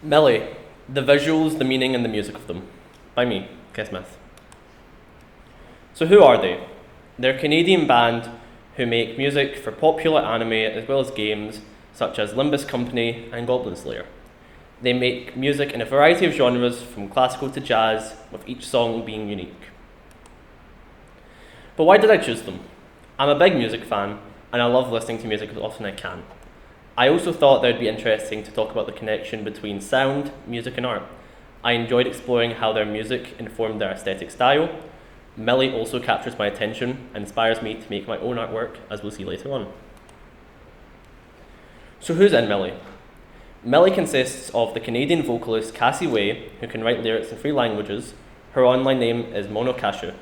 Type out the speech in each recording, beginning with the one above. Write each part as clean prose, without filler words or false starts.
Mili, the visuals, the meaning, and the music of them. By me, Kev Smith. So who are they? They're a Canadian band who make music for popular anime as well as games such as Limbus Company and Goblin Slayer. They make music in a variety of genres from classical to jazz, with each song being unique. But why did I choose them? I'm a big music fan and I love listening to music as often as I can. I also thought that it would be interesting to talk about the connection between sound, music and art. I enjoyed exploring how their music informed their aesthetic style. Mili also captures my attention and inspires me to make my own artwork, as we'll see later on. So who's in Mili? Mili consists of the Canadian vocalist Cassie Way, who can write lyrics in 3 languages. Her online name is Monokashu.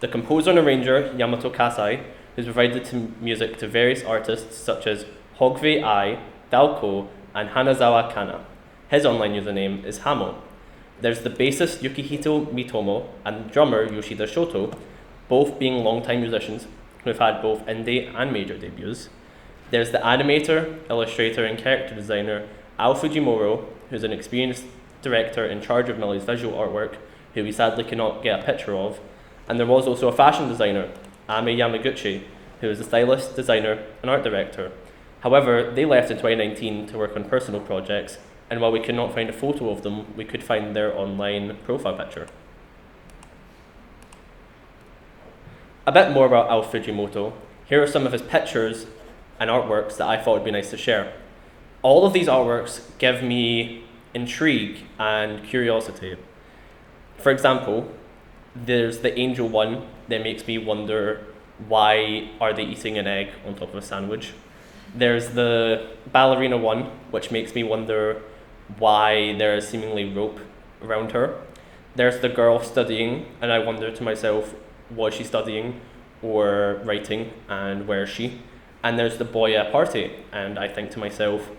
The composer and arranger Yamato Kasai, who's provided music to various artists such as Hogvei Ai, Dalko, and Hanazawa Kana. His online username is Hamo. There's the bassist Yukihito Mitomo and drummer Yoshida Shoto, both being longtime musicians who have had both indie and major debuts. There's the animator, illustrator, and character designer Ao Fujimura, who's an experienced director in charge of Mili's visual artwork, who we sadly cannot get a picture of. And there was also a fashion designer, Ame Yamaguchi, who is a stylist, designer, and art director. However, they left in 2019 to work on personal projects, and while we could not find a photo of them, we could find their online profile picture. A bit more about Ao Fujimoto. Here are some of his pictures and artworks that I thought would be nice to share. All of these artworks give me intrigue and curiosity. For example, there's the angel one that makes me wonder, why are they eating an egg on top of a sandwich? There's the ballerina one, which makes me wonder why there is seemingly rope around her. There's the girl studying, and I wonder to myself, was she studying or writing, and where is she? And there's the boy at a party, and I think to myself,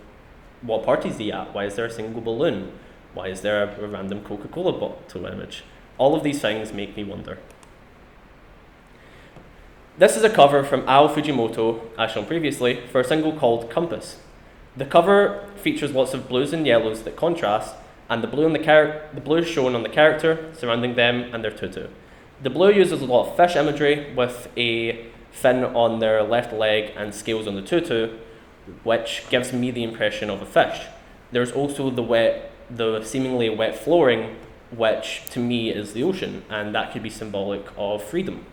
what party is he at? Why is there a single balloon? Why is there a random Coca-Cola bottle image? All of these things make me wonder. This is a cover from Ao Fujimoto, as shown previously, for a single called Compass. The cover features lots of blues and yellows that contrast, and the blue is shown on the character, surrounding them and their tutu. The blue uses a lot of fish imagery, with a fin on their left leg and scales on the tutu, which gives me the impression of a fish. There's also the seemingly wet flooring, which to me is the ocean, and that could be symbolic of freedom.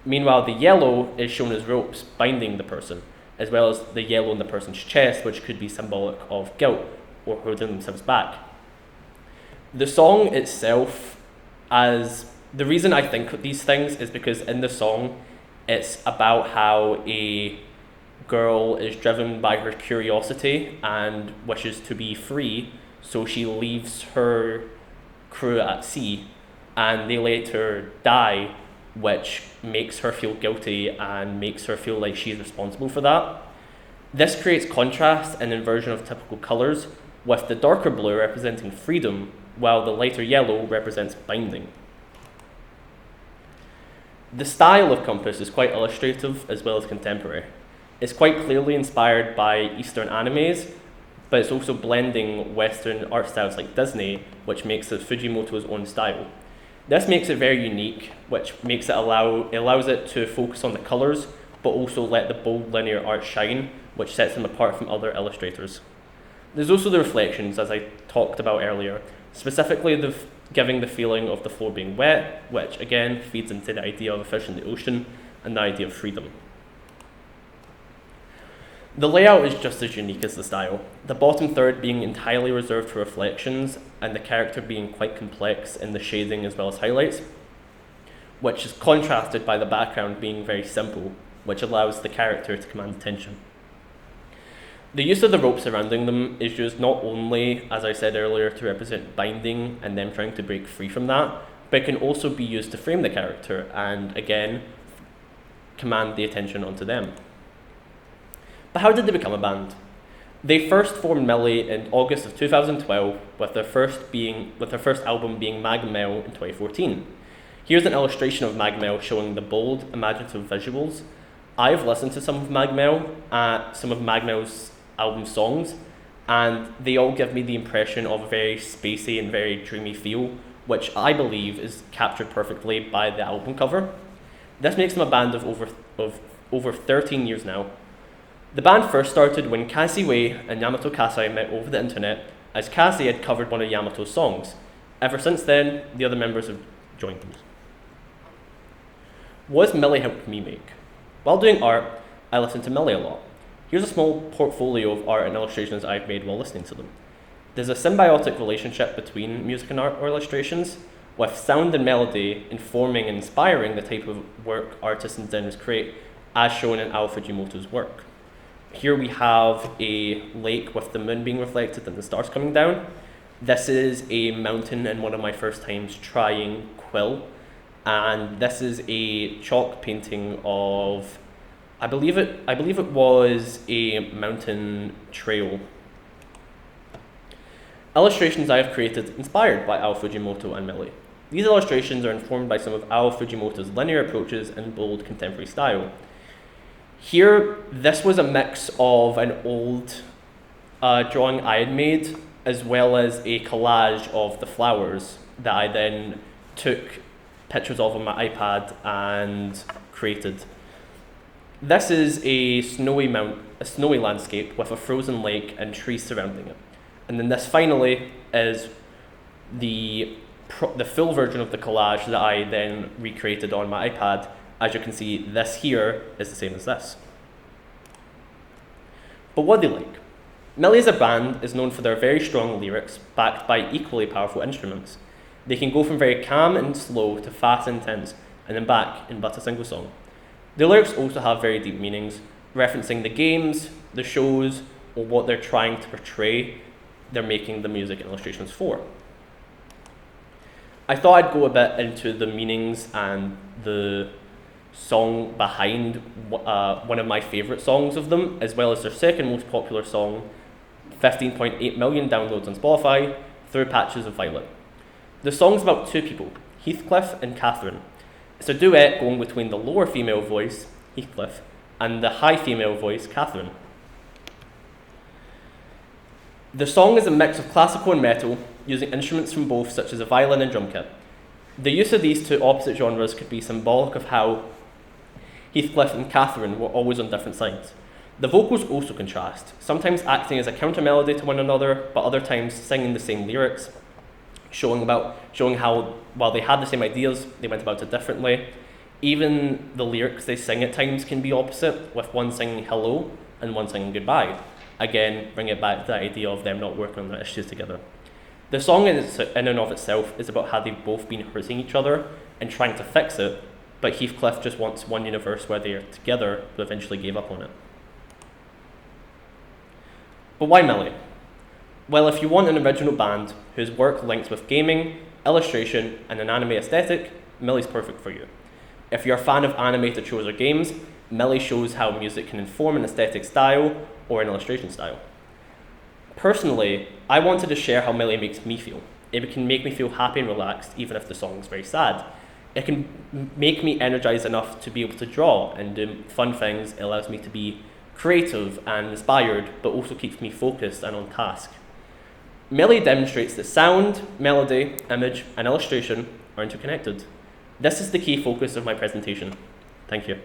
Meanwhile, the yellow is shown as ropes binding the person, as well as the yellow in the person's chest, which could be symbolic of guilt or holding themselves back. The song itself, the reason I think these things is because in the song, it's about how a girl is driven by her curiosity and wishes to be free, so she leaves her crew at sea, and they later die, which makes her feel guilty and makes her feel like she's responsible for that. This creates contrast and inversion of typical colours, with the darker blue representing freedom, while the lighter yellow represents binding. The style of Compass is quite illustrative as well as contemporary. It's quite clearly inspired by Eastern animes, but it's also blending Western art styles like Disney, which makes it Fujimoto's own style. This makes it very unique, which makes it allows it to focus on the colours, but also let the bold linear art shine, which sets them apart from other illustrators. There's also the reflections, as I talked about earlier, specifically giving the feeling of the floor being wet, which again feeds into the idea of a fish in the ocean and the idea of freedom. The layout is just as unique as the style, the bottom third being entirely reserved for reflections and the character being quite complex in the shading as well as highlights, which is contrasted by the background being very simple, which allows the character to command attention. The use of the rope surrounding them is used not only, as I said earlier, to represent binding and them trying to break free from that, but it can also be used to frame the character and, again, command the attention onto them. But how did they become a band? They first formed Mili in August of 2012, with their first album being Mag Mel in 2014. Here's an illustration of Mag Mel showing the bold, imaginative visuals. I've listened to some of Mag Mel's album songs, and they all give me the impression of a very spacey and very dreamy feel, which I believe is captured perfectly by the album cover. This makes them a band of over 13 years now. The band first started when Cassie Wei and Yamato Kasai met over the internet, as Cassie had covered one of Yamato's songs. Ever since then, the other members have joined them. What has Mili helped me make? While doing art, I listen to Mili a lot. Here's a small portfolio of art and illustrations I've made while listening to them. There's a symbiotic relationship between music and art or illustrations, with sound and melody informing and inspiring the type of work artists and designers create, as shown in Ao Fujimoto's work. Here we have a lake with the moon being reflected and the stars coming down. This is a mountain and one of my first times trying quill. And this is a chalk painting of, I believe it was a mountain trail. Illustrations I have created inspired by Ao Fujimoto and Mili. These illustrations are informed by some of Ao Fujimoto's linear approaches and bold contemporary style. Here, this was a mix of an old drawing I had made, as well as a collage of the flowers that I then took pictures of on my iPad and created. This is a snowy landscape with a frozen lake and trees surrounding it. And then this finally is the full version of the collage that I then recreated on my iPad. As you can see, this here is the same as this. But what do they like? Mili as a band is known for their very strong lyrics, backed by equally powerful instruments. They can go from very calm and slow to fast and intense, and then back in but a single song. The lyrics also have very deep meanings, referencing the games, the shows, or what they're trying to portray they're making the music and illustrations for. I thought I'd go a bit into the meanings and the song behind one of my favourite songs of them, as well as their second most popular song, 15.8 million downloads on Spotify, Through Patches of Violet. The song's about two people, Heathcliff and Catherine. It's a duet going between the lower female voice, Heathcliff, and the high female voice, Catherine. The song is a mix of classical and metal, using instruments from both, such as a violin and drum kit. The use of these two opposite genres could be symbolic of how Heathcliff and Catherine were always on different sides. The vocals also contrast, sometimes acting as a counter-melody to one another, but other times singing the same lyrics, showing how, while they had the same ideas, they went about it differently. Even the lyrics they sing at times can be opposite, with one singing hello and one singing goodbye. Again, bring it back to the idea of them not working on their issues together. The song in and of itself is about how they've both been hurting each other and trying to fix it, but Heathcliff just wants one universe where they are together, but eventually gave up on it. But why Mili? Well, if you want an original band whose work links with gaming, illustration, and an anime aesthetic, Mili's perfect for you. If you're a fan of animated shows or games, Mili shows how music can inform an aesthetic style or an illustration style. Personally, I wanted to share how Mili makes me feel. It can make me feel happy and relaxed, even if the song's very sad. It can make me energized enough to be able to draw and do fun things. It allows me to be creative and inspired, but also keeps me focused and on task. Mili demonstrates that sound, melody, image, and illustration are interconnected. This is the key focus of my presentation. Thank you.